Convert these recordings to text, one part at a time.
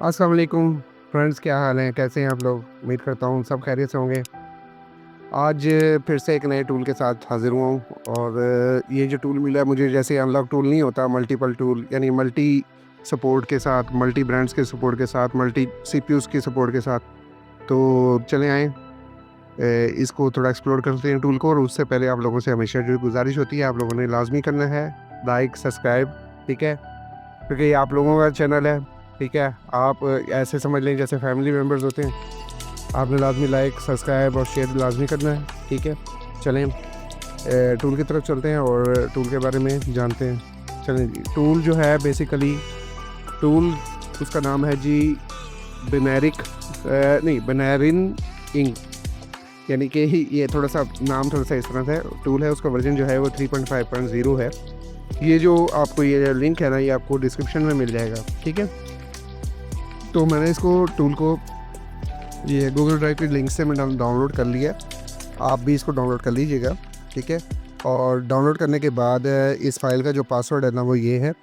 अस्सलाम वालेकुम फ्रेंड्स, क्या हाल है? कैसे हैं आप लोग? उम्मीद करता हूँ सब खैरियत से होंगे। आज फिर से एक नए टूल के साथ हाज़िर हुआ हूँ और ये जो टूल मिला है मुझे, जैसे अनलॉक टूल नहीं होता, मल्टीपल टूल यानी मल्टी सपोर्ट के साथ, मल्टी ब्रांड्स के सपोर्ट के साथ, मल्टी सीपीयूज़ की सपोर्ट के साथ। तो चलें आएँ इसको थोड़ा एक्सप्लोर करते हैं टूल को। और उससे पहले आप लोगों से हमेशा जो गुजारिश होती है, आप लोगों ने लाज़मी करना है लाइक, सब्सक्राइब, ठीक है? क्योंकि ये आप लोगों का चैनल है, ठीक है? आप ऐसे समझ लें जैसे फैमिली मेम्बर्स होते हैं। आपने लाज़मी लाइक, सब्सक्राइब और शेयर लाज़मी करना है, ठीक है? चलें टूल की तरफ चलते हैं और टूल के बारे में जानते हैं। चलें जी, टूल जो है बेसिकली टूल उसका नाम है जी बनारिन इंक, यानी कि ये थोड़ा सा नाम थोड़ा सा इस तरह से टूल है। उसका वर्जन जो है वो 3.5.0 है। ये जो आपको ये लिंक है ना, ये आपको डिस्क्रिप्शन में मिल जाएगा, ठीक है? तो मैंने इसको टूल को ये गूगल ड्राइव के लिंक से मैंने डाउनलोड कर लिया। आप भी इसको डाउनलोड कर लीजिएगा, ठीक है? और डाउनलोड करने के बाद इस फाइल का जो पासवर्ड है ना वो ये है,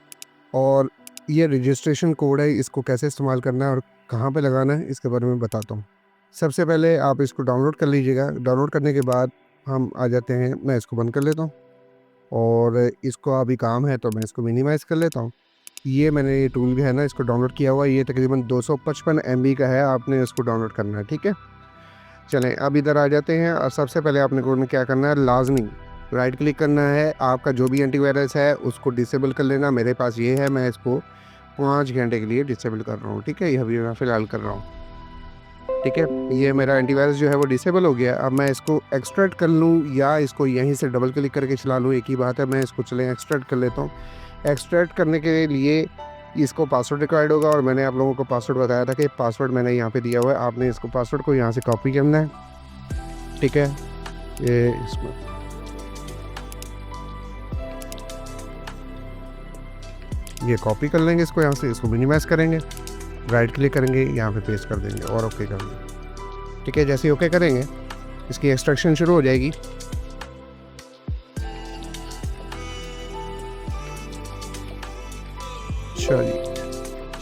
और ये रजिस्ट्रेशन कोड है। इसको कैसे इस्तेमाल करना है और कहाँ पे लगाना है इसके बारे में बताता हूँ। सबसे पहले आप इसको डाउनलोड कर लीजिएगा। डाउनलोड करने के बाद हम आ जाते हैं, मैं इसको बंद कर लेता हूँ और इसको अभी काम है तो मैं इसको मिनिमाइज़ कर लेता हूँ। ये मैंने ये टूल है ना इसको डाउनलोड किया हुआ है। ये तकरीबन 255 MB का है। आपने इसको डाउनलोड करना है, ठीक है? चलें अब इधर आ जाते हैं और सबसे पहले आपने को क्या करना है, लाजमी राइट क्लिक करना है। आपका जो भी एंटीवायरस है उसको डिसेबल कर लेना। मेरे पास ये है, मैं इसको 5 घंटे के लिए डिसेबल कर रहा हूँ, ठीक है? ये अभी मैं फ़िलहाल कर रहा हूँ, ठीक है? ये मेरा एंटीवायरस जो है वो डिसेबल हो गया। अब मैं इसको एक्सट्रैक्ट कर लूँ या इसको यहीं से डबल क्लिक करके चला लूँ, एक ही बात है। मैं इसको चलें एक्सट्रैक्ट कर लेता हूँ। एक्सट्रैक्ट करने के लिए इसको पासवर्ड रिक्वायर्ड होगा और मैंने आप लोगों को पासवर्ड बताया था कि पासवर्ड मैंने यहाँ पे दिया हुआ है। आपने इसको पासवर्ड को यहाँ से कॉपी करना है, ठीक है? ये इसमें ये कॉपी कर लेंगे इसको, यहाँ से इसको मिनिमाइज़ करेंगे, राइट क्लिक करेंगे, यहाँ पे पेस्ट कर देंगे और ओके कर देंगे, ठीक है? जैसे ही ओके करेंगे इसकी एक्सट्रैक्शन शुरू हो जाएगी।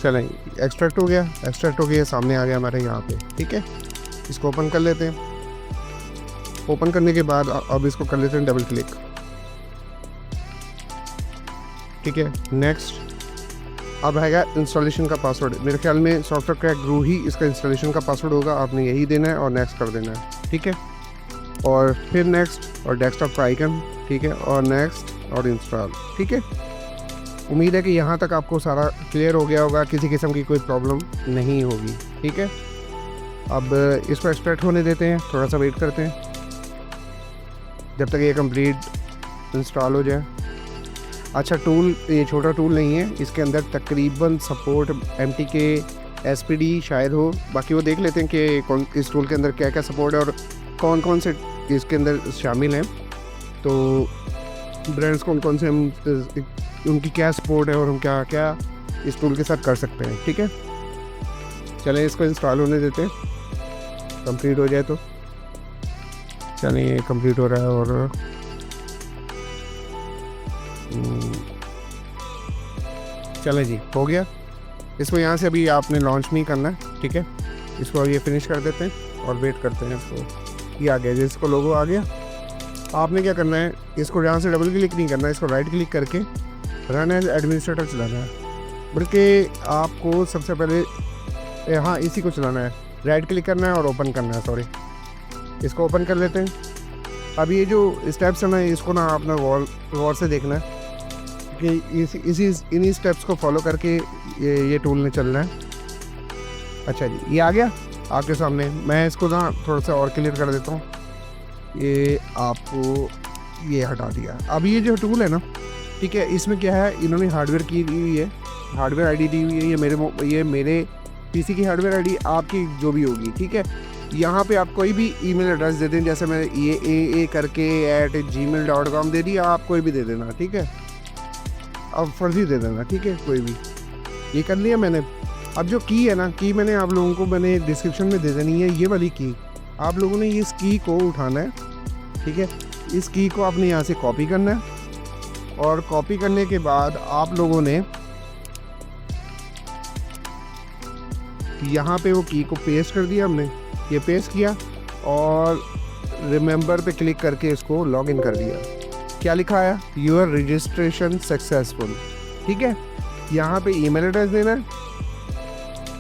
चलें एक्सट्रैक्ट हो गया, एक्सट्रैक्ट हो गया, सामने आ गया हमारे यहाँ पे, ठीक है? इसको ओपन कर लेते हैं। ओपन करने के बाद अब इसको कर लेते हैं डबल क्लिक, ठीक है? नेक्स्ट अब हैगा इंस्टॉलेशन का पासवर्ड। मेरे ख्याल में सॉफ्टवेयर क्रैक ग्रू ही इसका इंस्टॉलेशन का पासवर्ड होगा। आपने यही देना है और नेक्स्ट कर देना है, ठीक है? और फिर नेक्स्ट और डेस्कटॉप का आइकन, ठीक है? और नेक्स्ट और इंस्टॉल, ठीक है? उम्मीद है कि यहाँ तक आपको सारा क्लियर हो गया होगा, किसी किस्म की कोई प्रॉब्लम नहीं होगी, ठीक है? अब इसको एक्सट्रैक्ट होने देते हैं, थोड़ा सा वेट करते हैं जब तक ये कंप्लीट इंस्टॉल हो जाए। अच्छा, टूल ये छोटा टूल नहीं है, इसके अंदर तकरीबन सपोर्ट MTK SPD शायद हो। बाकी वो देख लेते हैं कि कौन इस टूल के अंदर क्या क्या सपोर्ट है और कौन कौन से इसके अंदर शामिल हैं। तो ब्रांड्स कौन कौन से हम उनकी क्या सपोर्ट है और हम क्या क्या इस टूल के साथ कर सकते हैं, ठीक है? चलें इसको इंस्टॉल होने देते हैं, कंप्लीट हो जाए तो। चलें ये कंप्लीट हो रहा है और चलें जी, हो गया। इसको यहाँ से अभी आपने लॉन्च नहीं करना है, ठीक है? इसको अभी फिनिश कर देते हैं और वेट करते हैं इसको। ये आ गया, जिसको लोगो आ गया। आपने क्या करना है, इसको यहाँ से डबल क्लिक नहीं करना है, इसको राइट क्लिक करके रन एज एडमिनिस्ट्रेटर चलाना है। बल्कि आपको सबसे पहले हाँ इसी को चलाना है, राइट क्लिक करना है और ओपन करना है। सॉरी, इसको ओपन कर लेते हैं। अब ये जो स्टेप्स है ना, इसको ना आपने गौर से देखना है कि इन्हीं स्टेप्स को फॉलो करके ये टूल ने चलना है। अच्छा जी, ये आ गया आपके सामने। मैं इसको ना थोड़ा सा और क्लियर कर देता हूँ। ये आपको ये हटा दिया। अब ये जो टूल है ना, ठीक है, इसमें क्या है, इन्होंने हार्डवेयर की हुई है, हार्डवेयर ID दी हुई है। ये मेरे PC की हार्डवेयर ID, आपकी जो भी होगी, ठीक है? यहाँ पे आप कोई भी ईमेल एड्रेस दे दें, जैसे मैं ये करके @gmail.com दे दिया, आप कोई भी दे देना, ठीक है। अब फर्जी दे देना, ठीक है, कोई भी। ये कर लिया मैंने। अब जो की है ना, की मैंने आप लोगों को मैंने डिस्क्रिप्शन में दे देनी है, ये वाली की। आप लोगों ने इस की को उठाना है, ठीक है। इस की को आपने यहाँ से कॉपी करना है और कॉपी करने के बाद आप लोगों ने यहाँ पे वो की को पेस्ट कर दिया हमने, ये पेस्ट किया और रिमेंबर पे क्लिक करके इसको लॉग इन कर दिया। क्या लिखा है? योर रजिस्ट्रेशन सक्सेसफुल, ठीक है। यहाँ पे ईमेल एड्रेस देना है,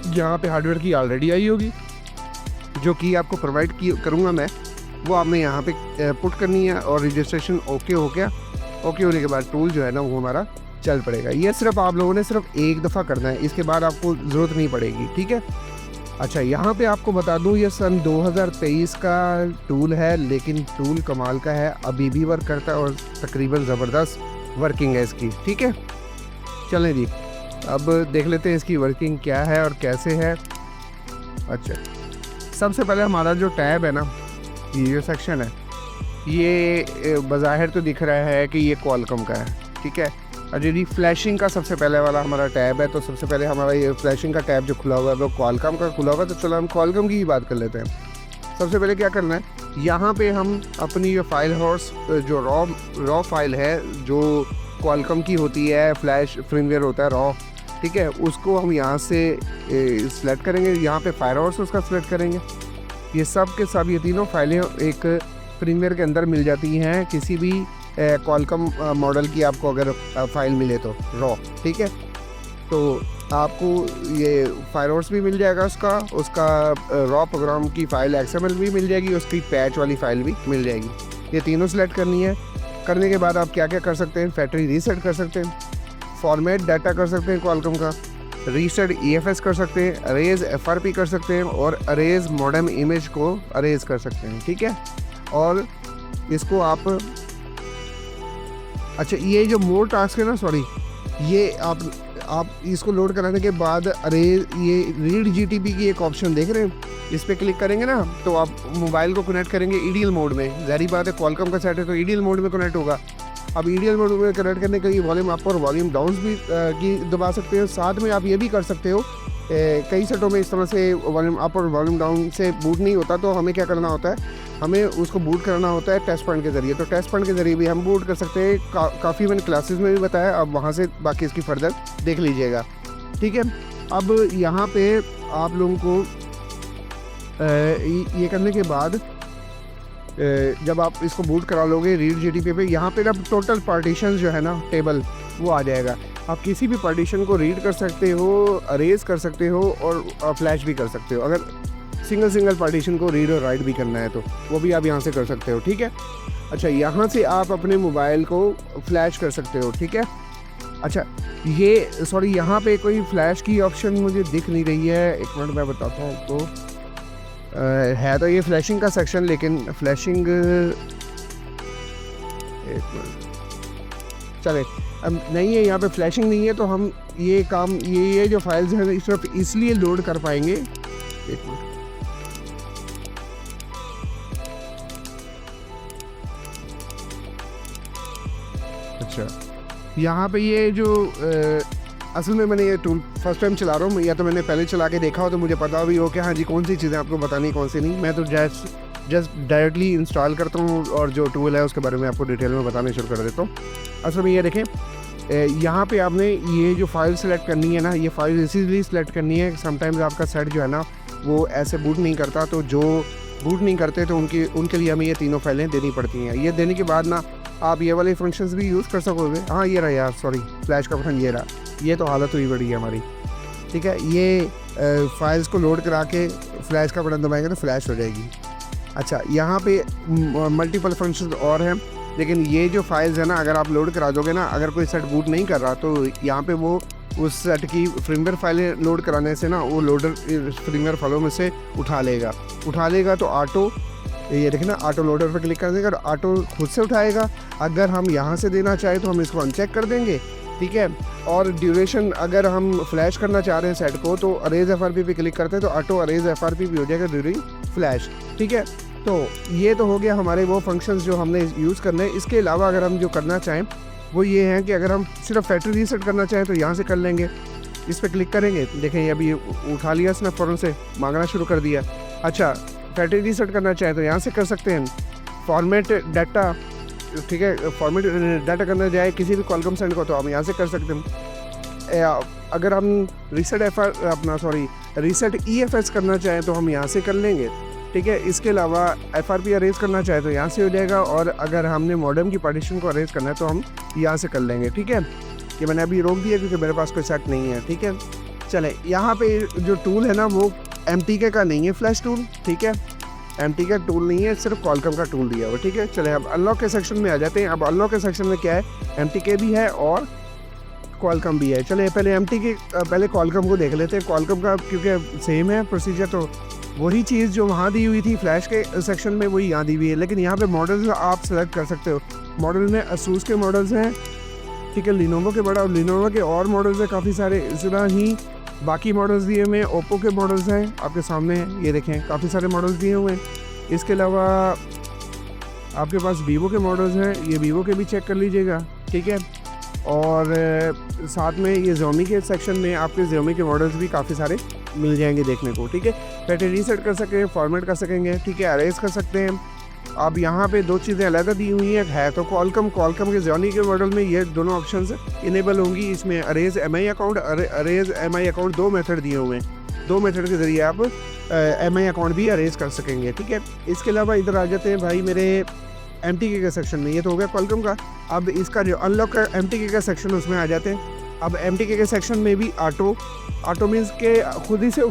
जहाँ पे हार्डवेयर की ऑलरेडी आई होगी, जो कि आपको प्रोवाइड करूँगा मैं, वो आपने यहाँ पे पुट करनी है और रजिस्ट्रेशन ओके हो गया। ओके होने के बाद टूल जो है ना वो हमारा चल पड़ेगा। ये सिर्फ आप लोगों ने सिर्फ एक दफ़ा करना है, इसके बाद आपको ज़रूरत नहीं पड़ेगी, ठीक है। अच्छा, यहाँ पे आपको बता दूँ ये सन 2023 का टूल है, लेकिन टूल कमाल का है, अभी भी वर्क करता है और तकरीबन ज़बरदस्त वर्किंग है इसकी, ठीक है। चलें जी, अब देख लेते हैं इसकी वर्किंग क्या है और कैसे है। अच्छा, सबसे पहले हमारा जो टैब है ना, ये सेक्शन है, ये बज़ाहिर तो दिख रहा है कि ये क्वालकॉम का है, ठीक है। और यदि फ्लैशिंग का सबसे पहले वाला हमारा टैब है, तो सबसे पहले हमारा ये फ्लैशिंग का टैब जो खुला हुआ है वो क्वालकॉम का खुला हुआ है। तो चलो हम क्वालकॉम की ही बात कर लेते हैं। सबसे पहले क्या करना है, यहाँ पे हम अपनी ये फाइल हॉर्स जो रॉ फाइल है जो क्वालकॉम की होती है, फ्लैश फर्मवेयर होता है रॉ, ठीक है, उसको हम यहाँ से सिलेक्ट करेंगे। यहाँ पे फाइल हॉर्स उसका सिलेक्ट करेंगे। ये सब के सब ये तीनों फाइलें एक फर्मवेयर के अंदर मिल जाती हैं, किसी भी क्वालकॉम मॉडल की आपको अगर फाइल मिले तो रॉ, ठीक है। तो आपको ये फायरवर्स भी मिल जाएगा, उसका रॉ प्रोग्राम की फ़ाइल XML भी मिल जाएगी, उसकी पैच वाली फ़ाइल भी मिल जाएगी। ये तीनों सेलेक्ट करनी है। करने के बाद आप क्या क्या कर सकते हैं, फैक्ट्री रीसेट कर सकते हैं, फॉर्मेट डाटा कर सकते हैं क्वालकॉम का, रीसेट EFS कर सकते हैं, अरेज FRP कर सकते हैं और अरेज मॉडेम इमेज को अरेज कर सकते हैं, ठीक है। और इसको आप अच्छा, ये जो मोर टास्क है ना, सॉरी, ये आप इसको लोड कराने के बाद अरेज ये रीड GTP की एक ऑप्शन देख रहे हैं, इस पर क्लिक करेंगे ना तो आप मोबाइल को कनेक्ट करेंगे EDL मोड में। ज़ाहिर बात है क्वालकॉम का सेट है तो EDL मोड में कनेक्ट होगा। अब EDL मोड में कनेक्ट करने के लिए वॉल्यूम अप और वॉल्यूम डाउन भी की दबा सकते हो। साथ में आप ये भी कर सकते हो, कई सेटों में इस तरह से वॉल्यूम अप और वॉल्यूम डाउन से बूट नहीं होता, तो हमें क्या करना होता है, हमें उसको बूट करना होता है टेस्ट पॉइंट के ज़रिए। तो टेस्ट पॉइंट के ज़रिए भी हम बूट कर सकते हैं। काफ़ी मैंने क्लासेस में भी बताया, अब वहाँ से बाकी इसकी फर्दर देख लीजिएगा, ठीक है। अब यहाँ पे आप लोगों को ये करने के बाद जब आप इसको बूट करा लोगे रीड GTP पे, यहाँ पे जब टोटल पार्टीशन जो है ना टेबल वो आ जाएगा। आप किसी भी पार्टीशन को रीड कर सकते हो, अरेज कर सकते हो और फ्लैश भी कर सकते हो। अगर सिंगल पार्टीशन को रीड और राइट भी करना है तो वो भी आप यहाँ से कर सकते हो, ठीक है। अच्छा, यहाँ से आप अपने मोबाइल को फ्लैश कर सकते हो, ठीक है। अच्छा, ये सॉरी, यहाँ पे कोई फ्लैश की ऑप्शन मुझे दिख नहीं रही है, एक मिनट मैं बताता हूँ आपको। है तो ये फ्लैशिंग का सेक्शन, लेकिन फ्लैशिंग एक मिनट चले अब नहीं है, यहाँ पे फ्लैशिंग नहीं है, तो हम ये काम ये जो फाइल्स हैं सिर्फ इसलिए लोड कर पाएंगे। एक मिनट, अच्छा, यहाँ पे ये जो असल में मैंने ये टूल फर्स्ट टाइम चला रहा हूँ, या तो मैंने पहले चला के देखा हो तो मुझे पता भी हो कि हाँ जी कौन सी चीज़ें आपको बतानी कौन सी नहीं। मैं तो जस्ट डायरेक्टली इंस्टॉल करता हूँ और जो टूल है उसके बारे में आपको डिटेल में बताने शुरू कर देता हूँ। असल में ये देखें, यहाँ पे आपने ये जो फाइल सेलेक्ट करनी है ना, ये फाइल इसीलिए सेलेक्ट करनी है। समटाइम्स आपका सेट जो है ना वो ऐसे बूट नहीं करता, तो जो बूट नहीं करते तो उनके लिए हमें ये तीनों फाइलें देनी पड़ती हैं। ये देने के बाद ना आप ये वाले फंक्शंस भी यूज़ कर सकोगे। हाँ, ये रहा यार, सॉरी, फ्लैश का बटन ये रहा, ये तो हालत हुई बड़ी है हमारी, ठीक है। ये फाइल्स को लोड करा के फ्लैश का बटन दबाएंगे तो फ्लैश हो जाएगी। अच्छा, यहाँ पे मल्टीपल फंक्शंस और हैं, लेकिन ये जो फाइल्स है ना, अगर आप लोड करा दोगे ना, अगर कोई सेट बूट नहीं कर रहा तो यहाँ पे वो उस सेट की फर्मवेयर फाइलें लोड कराने से ना वो लोडर फर्मवेयर फाइलों में से उठा लेगा तो ऑटो, ये देखना, ऑटो लोडर पर क्लिक कर देगा और ऑटो खुद से उठाएगा। अगर हम यहाँ से देना चाहें तो हम इसको अनचेक कर देंगे, ठीक है। और ड्यूरेशन अगर हम फ्लैश करना चाह रहे हैं सेट को तो अरेज FRP पे क्लिक करते हैं तो ऑटो अरेज FRP भी हो जाएगा ड्यूरिंग फ्लैश, ठीक है। तो ये तो हो गया हमारे वो फंक्शंस जो हमने यूज़ करने हैं। इसके अलावा अगर हम जो करना चाहें वो ये है कि अगर हम सिर्फ फैक्ट्री रीसेट करना चाहें तो यहाँ से कर लेंगे। इस पर क्लिक करेंगे, देखें ये अभी उठा लिया इसने, फ़ौरन से मांगना शुरू कर दिया। अच्छा, फैक्ट्री रीसेट करना चाहें तो यहाँ से कर सकते हैं। फॉर्मेट डाटा, ठीक है, फॉर्मेट डाटा करना जाए किसी भी कॉलम सेंड को तो हम यहाँ से कर सकते हैं। अगर हम रीसेट रीसेट EFS करना चाहें तो हम यहाँ से कर लेंगे, ठीक है। इसके अलावा FRP अरेज करना चाहे तो यहाँ से हो जाएगा, और अगर हमने मॉडेम की पार्टीशन को अरेज करना है तो हम यहाँ से कर लेंगे, ठीक है। कि मैंने अभी रोक दिया क्योंकि मेरे पास कोई सेट नहीं है, ठीक है। चले, यहाँ पे जो टूल है ना वो MTK का नहीं है, फ्लैश टूल, ठीक है। MTK का टूल नहीं है, सिर्फ कॉलकम का टूल दिया हुआ, ठीक है। चले, अब अनलॉक के सेक्शन में आ जाते हैं। अब अनलॉक के सेक्शन में क्या है, MTK भी है और कॉलकम भी है। चले पहले MTK पहले कॉलकम को देख लेते हैं। कॉलकम का क्योंकि सेम है प्रोसीजर, तो वही चीज़ जो वहाँ दी हुई थी फ्लैश के सेक्शन में वही यहाँ दी हुई है, लेकिन यहाँ पे मॉडल्स आप सेलेक्ट कर सकते हो। मॉडल में असूस के मॉडल्स हैं, ठीक है, लिनोवो के बड़ा, और लिनोवो के और मॉडल्स हैं काफ़ी सारे। इस तरह ही बाकी मॉडल्स दिए हुए हैं। ओप्पो के मॉडल्स हैं आपके सामने, ये देखें काफ़ी सारे मॉडल्स दिए हुए हैं। इसके अलावा आपके पास वीवो के मॉडल्स हैं, ये वीवो के भी चेक कर लीजिएगा, ठीक है। और साथ में ये Xiaomi के सेक्शन में आपके Xiaomi के मॉडल्स भी काफ़ी सारे मिल जाएंगे देखने को, ठीक है। फैक्ट्री रीसेट कर सकेंगे, फॉर्मेट कर सकेंगे, ठीक है, अरेज कर सकते हैं। अब यहाँ पे दो चीज़ें अलग दी हुई हैं, तो कॉलकम के Xiaomi के मॉडल में ये दोनों ऑप्शंस इनेबल होंगी। इसमें arrays MI account, arrays MI account, दो मेथड दिए हुए हैं। दो मेथड के ज़रिए आप MI अकाउंट भी अरेज कर सकेंगे, ठीक है। इसके अलावा इधर आ जाते हैं भाई मेरे MTK के सेक्शन में, ये तो हो गया कॉलकम का। अब इसका जो अनलॉक का MTK का सेक्शन उसमें आ जाते हैं। अब MTK के सेक्शन में भी ऑटो मीन्स के खुद ही से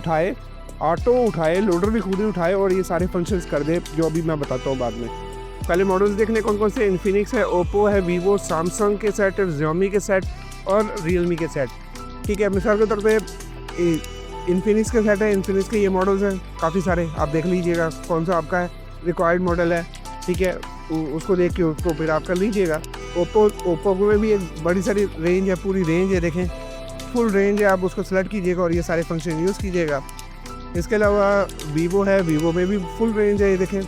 ऑटो उठाए, लोडर भी खुद ही उठाए और ये सारे फंक्शंस कर दे, जो अभी मैं बताता हूँ बाद में। पहले मॉडल्स देखने कौन कौन से, इन्फिनिक्स है, ओप्पो है, वीवो, सैमसंग के सेट, Xiaomi के सेट और रियलमी के सेट, ठीक है। मिसाल के तौर पे इन्फिनिक्स के सेट है, इन्फिनिक्स के ये मॉडल्स हैं काफ़ी सारे, आप देख लीजिएगा कौन सा आपका रिक्वायर्ड मॉडल है, ठीक है। उसको देख के उसको फिर आप कर लीजिएगा। ओप्पो में भी एक बड़ी सारी रेंज है, पूरी रेंज है, देखें फुल रेंज है, आप उसको सेलेक्ट कीजिएगा और ये सारे फंक्शन यूज़ कीजिएगा। इसके अलावा वीवो है, वीवो में भी फुल रेंज है, ये देखें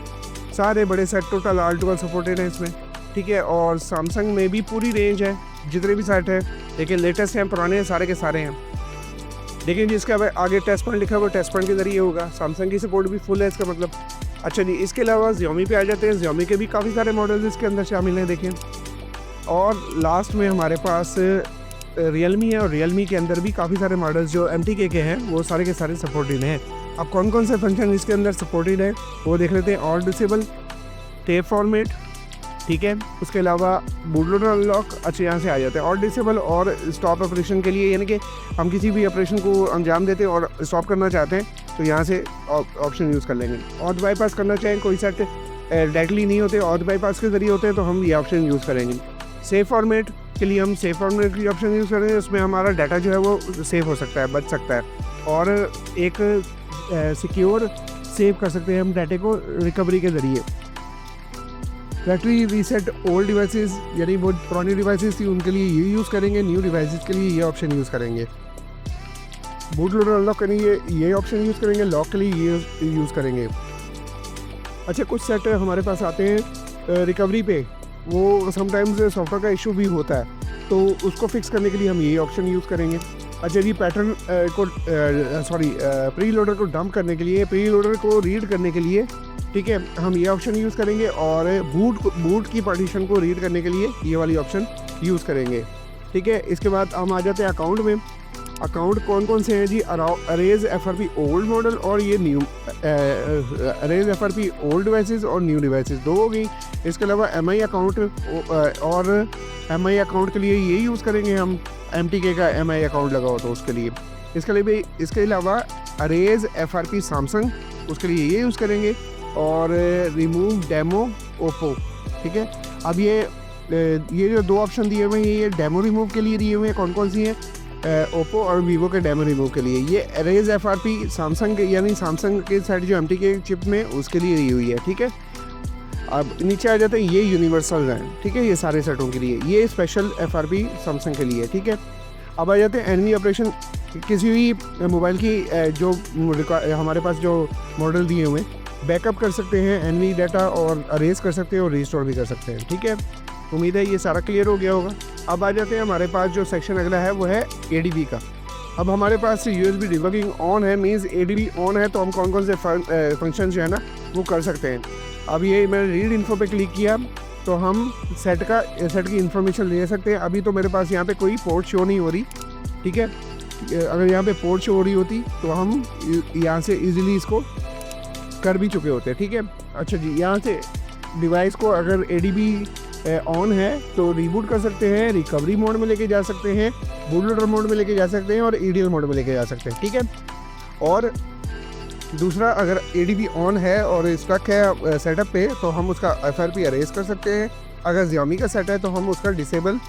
सारे बड़े set total all to all supported है इसमें, ठीक है। और सैमसंग में भी पूरी रेंज है, जितने भी सेट है, देखिए लेटेस्ट हैं, पुराने हैं, सारे के सारे हैं। लेकिन जिसका आगे टेस्ट पॉइंट लिखा है वो टेस्ट पॉइंट के ज़रिए होगा। सैमसंग की सपोर्ट भी फुल है इसका मतलब। अच्छा जी, इसके अलावा Xiaomi पे आ जाते हैं। Xiaomi के भी काफ़ी सारे मॉडल्स इसके अंदर शामिल हैं, देखें। और लास्ट में हमारे पास रियलमी है, और रियलमी के अंदर भी काफ़ी सारे मॉडल्स जो MTK के हैं वो सारे के सारे सपोर्टेड हैं। अब कौन कौन से फंक्शन इसके अंदर सपोर्टेड है वो देख लेते हैं। ऑल डिसेबल, टेप फॉर्मेट, ठीक है। उसके अलावा बूटलोडर अनलॉक, अच्छा यहाँ से आ जाते हैं। ऑल डिसेबल और स्टॉप ऑपरेशन के लिए, यानी कि हम किसी भी ऑपरेशन को अंजाम देते हैं और स्टॉप करना चाहते हैं तो यहाँ से ऑप्शन यूज़ कर लेंगे। ऑथ बाईपास करना चाहें, कोई सेट डायरेक्टली नहीं होते, ऑथ बाईपास के ज़रिए होते हैं तो हम ये ऑप्शन यूज़ करेंगे। सेव फॉर्मेट के लिए हम सेव फॉर्मेट की ऑप्शन यूज़ करेंगे, उसमें हमारा डाटा जो है वो सेव हो सकता है, बच सकता है, और एक सिक्योर सेव कर सकते हैं हम डाटे को रिकवरी के ज़रिए। फैक्ट्री रीसेट ओल्ड डिवाइसेस, यानी वो पुरानी डिवाइसेस थी उनके लिए ये यूज़ करेंगे, न्यू डिवाइसेस के लिए ये ऑप्शन यूज़ करेंगे। बूट लोडर अनलॉक के लिए ये ऑप्शन यूज़ करेंगे, लॉक के लिए ये यूज़ करेंगे। अच्छा, कुछ सेट हमारे पास आते हैं रिकवरी पे, वो समटाइम्स सॉफ्टवेयर का इशू भी होता है, तो उसको फिक्स करने के लिए हम ये ऑप्शन यूज़ करेंगे। अच्छा जी, पैटर्न को प्री लोडर को डंप करने के लिए, प्री लोडर को रीड करने के लिए, ठीक है, हम ये ऑप्शन यूज़ करेंगे। और बूट की पार्टीशन को रीड करने के लिए ये वाली ऑप्शन यूज़ करेंगे, ठीक है। इसके बाद हम आ जाते हैं अकाउंट में। अकाउंट कौन कौन से हैं जी, अरेज FRP ओल्ड मॉडल और ये new, arrays FRP old devices और न्यू डिवाइसेस, दो हो गई। इसके अलावा MI अकाउंट, और MI अकाउंट के लिए ये यूज़ करेंगे हम, MTK का MI अकाउंट लगाओ तो उसके लिए। इसके लिए भी, इसके अलावा अरेज FRP सैमसंग, उसके लिए ये यूज़ करेंगे। और रिमूव डेमो ओप्पो, ठीक है। अब ये जो दो ऑप्शन दिए हुए हैं ये डेमो रिमूव के लिए दिए हुए हैं, कौन कौन सी हैं, ओप्पो और वीवो के डेमो रिमूव के लिए। ये अरेज FRP सैमसंग के, यानी सैमसंग के साइड जो MTK चिप में उसके लिए दी हुई है, ठीक है। अब नीचे आ जाते हैं, ये यूनिवर्सल हैं, ठीक है, ये सारे सेटों के लिए, ये स्पेशल FRP सैमसंग के लिए, ठीक है। अब आ जाते हैं एनवी ऑपरेशन, किसी भी मोबाइल की जो हमारे पास जो मॉडल दिए हुए हैं बैकअप कर सकते हैं एनवी डाटा और अरेज कर सकते हैं और रिस्टोर भी कर सकते हैं। ठीक है, उम्मीद है ये सारा क्लियर हो गया होगा। अब आ जाते हैं हमारे पास जो सेक्शन अगला है वो है एडीबी का। अब हमारे पास यूएसबी डिबगिंग ऑन है, मींस एडीबी ऑन है, तो हम कौन कौन से फंक्शन जो है ना वो कर सकते हैं। अब ये मैंने रीड इन्फो पे क्लिक किया तो हम सेट की इन्फॉर्मेशन ले सकते हैं। अभी तो मेरे पास यहाँ पे कोई पोर्ट शो नहीं हो रही। ठीक है, अगर यहाँ पे पोर्ट शो हो रही होती तो हम यहाँ से इजीली इसको कर भी चुके होते हैं। ठीक है, अच्छा जी, यहाँ से डिवाइस को अगर एडीबी ऑन है तो रिबूट कर सकते हैं, रिकवरी मोड में लेके जा सकते हैं, बूट लोडर मोड में लेके जा सकते हैं और ईडीएल मोड में लेके जा सकते हैं। ठीक है, और दूसरा, अगर एडीबी ऑन है और स्टक है सेटअप पे तो हम उसका एफआरपी अरेज कर सकते हैं। अगर Xiaomi का सेट है तो हम उसका डिसेबल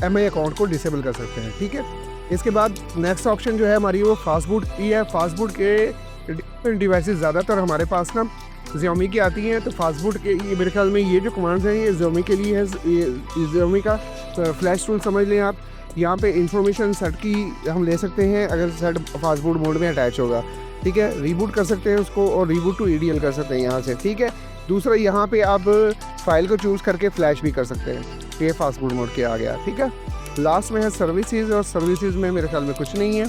एमआई अकाउंट को डिसेबल कर सकते हैं। ठीक है, इसके बाद नेक्स्ट ऑप्शन जो है हमारी वो फास्टबूट की है। फास्टबूट के डिवाइसेस ज़्यादातर हमारे पास ना Xiaomi की आती हैं, तो फास्टबूट के ये मेरे ख्याल में ये जो कमांड्स हैं ये Xiaomi के लिए है। ये Xiaomi का फ्लैश टूल समझ लें आप। यहाँ पे इंफॉर्मेशन सेट की हम ले सकते हैं अगर सेट फास्टबूट मोड में अटैच होगा। ठीक है, रिबूट कर सकते हैं उसको और रिबूट टू ईडीएल कर सकते हैं यहाँ से। ठीक है, दूसरा यहाँ पे आप फाइल को चूज़ करके फ्लैश भी कर सकते हैं। ये फास्टबूट मोड के आ गया। ठीक है, लास्ट में है सर्विसेज, और सर्विसेज में मेरे ख्याल में कुछ नहीं है,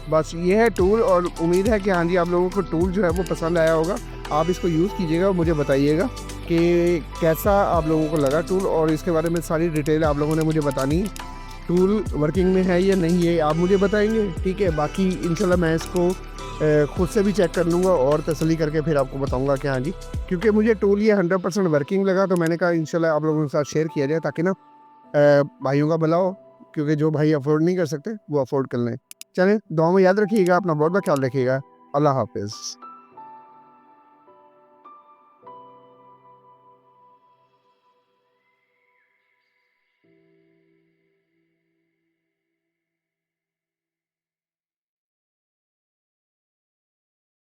बस ये है टूल। और उम्मीद है कि हाँ जी आप लोगों को टूल जो है वो पसंद आया होगा। आप इसको यूज़ कीजिएगा और मुझे बताइएगा कि कैसा आप लोगों को लगा टूल, और इसके बारे में सारी डिटेल आप लोगों ने मुझे बतानी है। टूल वर्किंग में है या नहीं है आप मुझे बताएंगे। ठीक है, बाकी इंशाल्लाह मैं इसको खुद से भी चेक कर लूँगा और तसल्ली करके फिर आपको बताऊँगा कि हाँ जी, क्योंकि मुझे टूल ये 100% वर्किंग लगा तो मैंने कहा इंशाल्लाह आप लोगों के साथ शेयर किया जाए ताकि ना भाइयों का भला हो, क्योंकि जो भाई अफोर्ड नहीं कर सकते वो अफोर्ड कर लें। चलें, दुआ में याद रखिएगा, अपना बहुत बहुत ख्याल रखिएगा। अल्लाह हाफिज़।